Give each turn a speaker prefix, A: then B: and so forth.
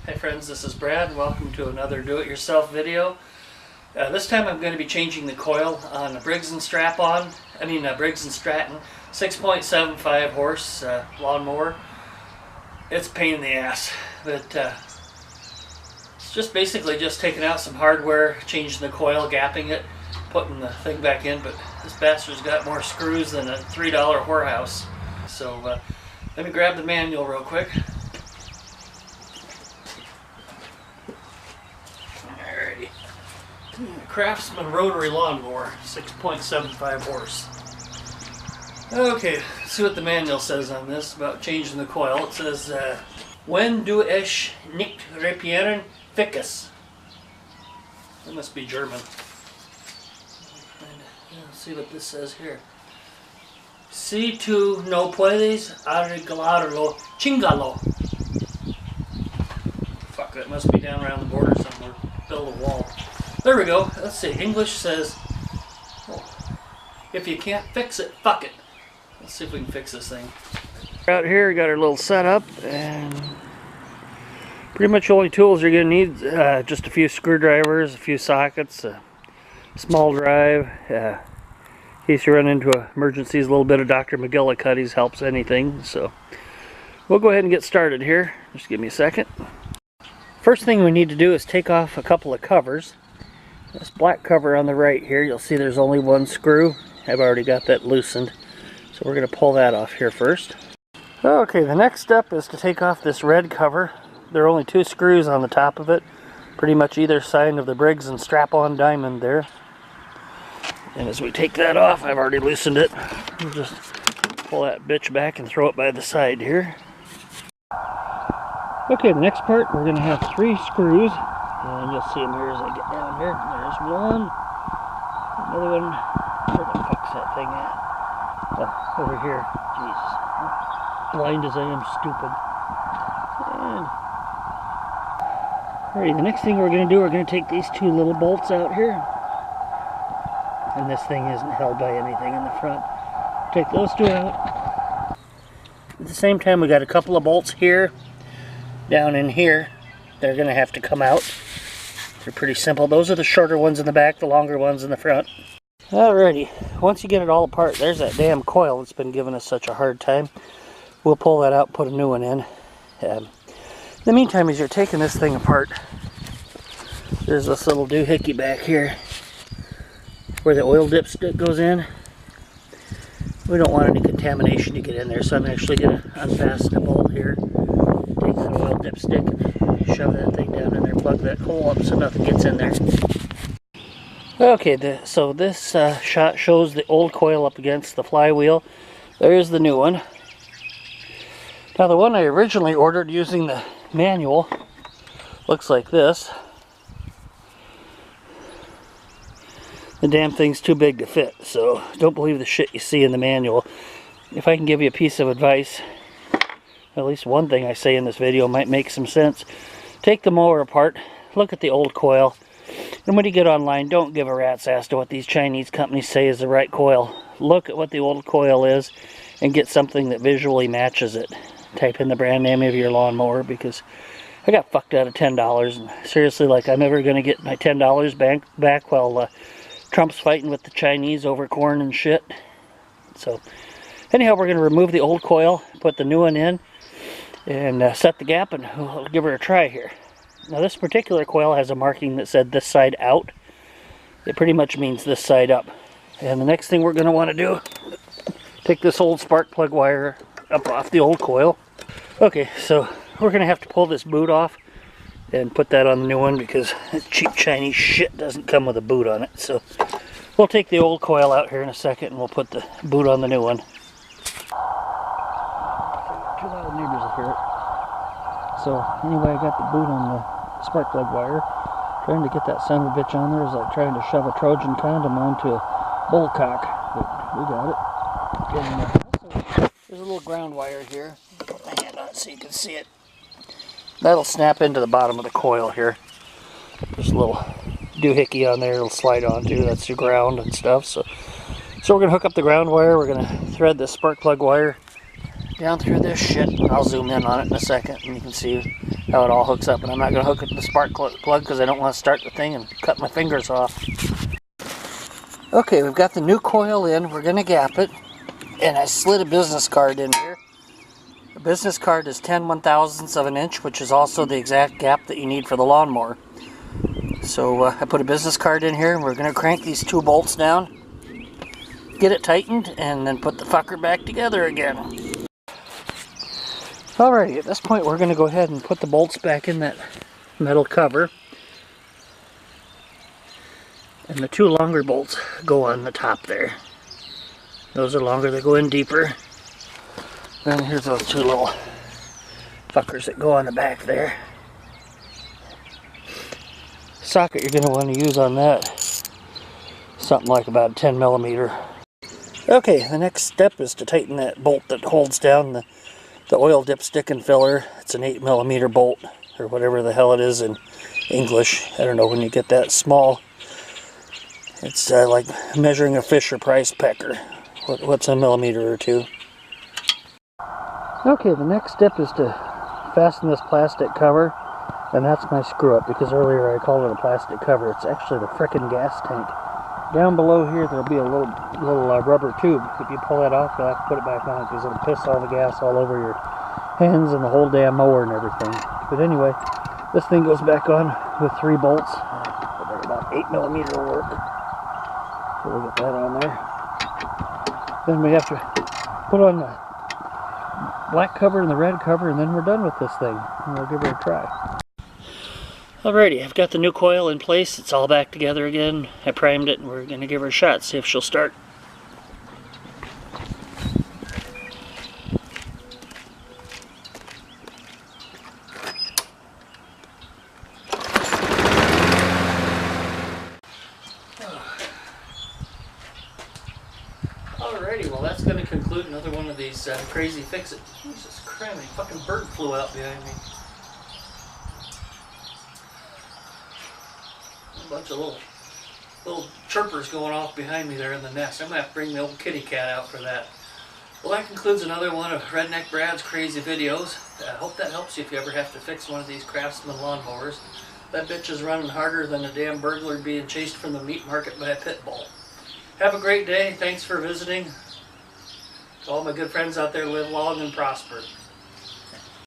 A: Hi friends, this is Brad and welcome to another do-it-yourself video. This time I'm going to be changing the coil on a Briggs and Stratton 6.75 horse lawnmower. It's a pain in the ass, but it's just basically just taking out some hardware, changing the coil, gapping it, putting the thing back in, but this bastard's got more screws than a $3 whorehouse. So let me grab the manual real quick. Craftsman rotary lawnmower, 6.75 horse. Okay, let's see what the manual says on this about changing the coil. It says, "When du es nicht reparieren fix." That must be German. Let's see what this says here. Si tu no puedes arreglarlo, chingalo. Fuck, that must be down around the border somewhere. Build a wall. There we go. Let's see. English says, if you can't fix it, fuck it. Let's see if we can fix this thing. Out here, we got our little setup, and pretty much the only tools you're going to need, just a few screwdrivers, a few sockets, a small drive, in case you run into emergencies. A little bit of Dr. McGillicuddy's helps anything. So we'll go ahead and get started here. Just give me a second. First thing we need to do is take off a couple of covers. This black cover on the right here, you'll see there's only one screw. I've already got that loosened. So we're going to pull that off here first. Okay, the next step is to take off this red cover. There are only two screws on the top of it, pretty much either side of the Briggs and Stratton diamond there. And as we take that off, I've already loosened it. We'll just pull that bitch back and throw it by the side here. Okay, the next part, we're going to have three screws. And you'll see them here as I get down here. There's one. Another one. Where the fuck's that thing at? Oh, over here. Jesus. Blind as I am, stupid. And alrighty, the next thing we're going to do, we're going to take these two little bolts out here. And this thing isn't held by anything in the front. Take those two out. At the same time, we got a couple of bolts here, down in here. They're going to have to come out. They're pretty simple. Those are the shorter ones in the back, the longer ones in the front. Alrighty, once you get it all apart, there's that damn coil that's been giving us such a hard time. We'll pull that out, put a new one in. In the meantime, as you're taking this thing apart, there's this little doohickey back here where the oil dipstick goes in. We don't want any contamination to get in there, so I'm actually going to unfasten the bolt here. Take that oil dipstick, shove that thing down in there, plug that hole up so nothing gets in there. Okay, so this shot shows the old coil up against the flywheel. There's the new one. Now the one I originally ordered using the manual looks like this. The damn thing's too big to fit, so don't believe the shit you see in the manual. If I can give you a piece of advice, at least one thing I say in this video might make some sense. Take the mower apart, look at the old coil, and when you get online, don't give a rat's ass to what these Chinese companies say is the right coil. Look at what the old coil is and get something that visually matches it. Type in the brand name of your lawnmower, because I got fucked out of $10, and seriously, like, I'm never going to get my $10 back while Trump's fighting with the Chinese over corn and shit. So anyhow, we're going to remove the old coil, put the new one in, and set the gap, and we'll give her a try here. Now this particular coil has a marking that said this side out. It pretty much means this side up. And the next thing we're going to want to do, take this old spark plug wire up off the old coil. Okay, so we're going to have to pull this boot off and put that on the new one, because cheap Chinese shit doesn't come with a boot on it. So we'll take the old coil out here in a second and we'll put the boot on the new one. Too loud neighbors will hear it. So anyway, I got the boot on the spark plug wire. Trying to get that son of a bitch on there is like trying to shove a Trojan condom onto a bullcock. But we got it. And, also, there's a little ground wire here. Put my hand on it so you can see it. That'll snap into the bottom of the coil here. There's a little doohickey on there it'll slide onto. That's your ground and stuff. So we're going to hook up the ground wire. We're going to thread the spark plug wire down through this shit. I'll zoom in on it in a second and you can see how it all hooks up. And I'm not going to hook it to the spark plug because I don't want to start the thing and cut my fingers off. Okay, we've got the new coil in. We're going to gap it. And I slid a business card in here. The business card is 10/1000ths of an inch, which is also the exact gap that you need for the lawnmower. So I put a business card in here and we're going to crank these 2 bolts down, get it tightened, and then put the fucker back together again. Alrighty, at this point we're going to go ahead and put the bolts back in that metal cover. And the 2 longer bolts go on the top there. Those are longer, they go in deeper. Then here's those 2 little fuckers that go on the back there. Socket you're going to want to use on that, something like about 10mm. Okay, the next step is to tighten that bolt that holds down the oil dipstick and filler. It's an 8mm bolt, or whatever the hell it is in English. I don't know when you get that small. It's like measuring a Fisher Price pecker. What's a millimeter or 2? Okay, the next step is to fasten this plastic cover, and that's my screw up, because earlier I called it a plastic cover. It's actually the frickin' gas tank. Down below here there'll be a little rubber tube. If you pull that off, you'll have to put it back on because it'll piss all the gas all over your hands and the whole damn mower and everything. But anyway, this thing goes back on with 3 bolts. They're about 8mm work. So we'll get that on there. Then we have to put on the black cover and the red cover, and then we're done with this thing. And we'll give it a try. Alrighty, I've got the new coil in place. It's all back together again. I primed it and we're going to give her a shot, see if she'll start. Alrighty, well that's going to conclude another one of these crazy fix-it. Jesus Christ, a fucking bird flew out behind me. A bunch of little chirpers going off behind me there in the nest. I'm going to have to bring the old kitty cat out for that. Well, that concludes another one of Redneck Brad's crazy videos. I hope that helps you if you ever have to fix one of these Craftsman lawnmowers. That bitch is running harder than a damn burglar being chased from the meat market by a pit bull. Have a great day. Thanks for visiting. To all my good friends out there, live long and prosper.